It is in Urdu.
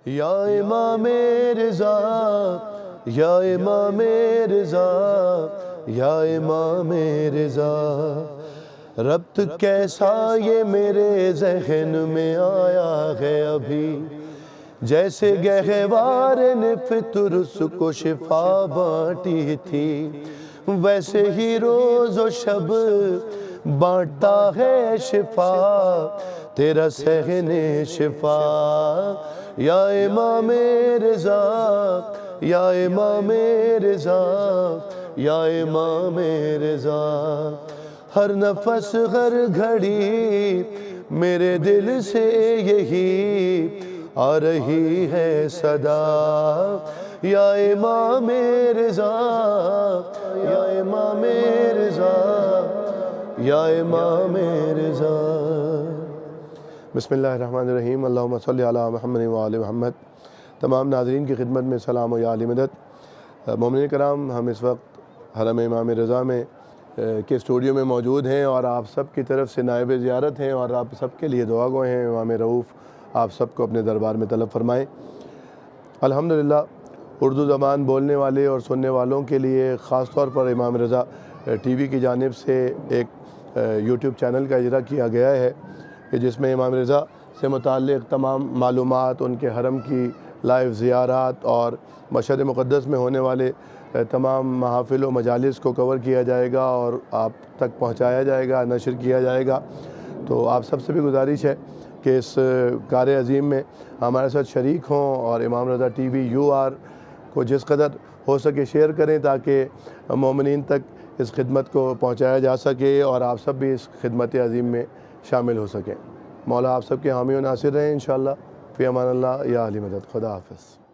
یا امام رضا یا امام رضا یا امام رضا، ربط کیسا یہ میرے ذہن میں آیا ہے ابھی، جیسے گہوار نے فطرس کو شفا بانٹی تھی، ویسے ہی روز و شب بانٹتا ہے شفا تیرا صحن شفا۔ یا امام رضا یا امام رضا یا امام رضا، ہر نفس ہر گھڑی میرے دل سے یہی آ رہی ہے صدا۔ یا امام رضا یا امام رضا یا امام رضا۔ بسم اللہ الرحمن الرحیم، اللہم صلی علی محمد وآل محمد۔ تمام ناظرین کی خدمت میں سلام و یا علی مدد۔ مومنین کرام، ہم اس وقت حرم امام رضا میں کے اسٹوڈیو میں موجود ہیں اور آپ سب کی طرف سے نائب زیارت ہیں اور آپ سب کے لیے دعا گوئے ہیں۔ امام رؤوف آپ سب کو اپنے دربار میں طلب فرمائیں۔ الحمدللہ اردو زبان بولنے والے اور سننے والوں کے لیے خاص طور پر امام رضا ٹی وی کی جانب سے ایک یوٹیوب چینل کا اجرا کیا گیا ہے کہ جس میں امام رضا سے متعلق تمام معلومات، ان کے حرم کی لائیو زیارات اور مشہد مقدس میں ہونے والے تمام محافل و مجالس کو کور کیا جائے گا اور آپ تک پہنچایا جائے گا، نشر کیا جائے گا۔ تو آپ سب سے بھی گزارش ہے کہ اس کار عظیم میں ہمارے ساتھ شریک ہوں اور امام رضا ٹی وی UR کو جس قدر ہو سکے شیئر کریں تاکہ مومنین تک اس خدمت کو پہنچایا جا سکے اور آپ سب بھی اس خدمت عظیم میں شامل ہو سکیں۔ مولا آپ سب کے حامی و ناصر رہیں انشاءاللہ۔ فی امان اللہ، یا علی مدد۔ خدا حافظ۔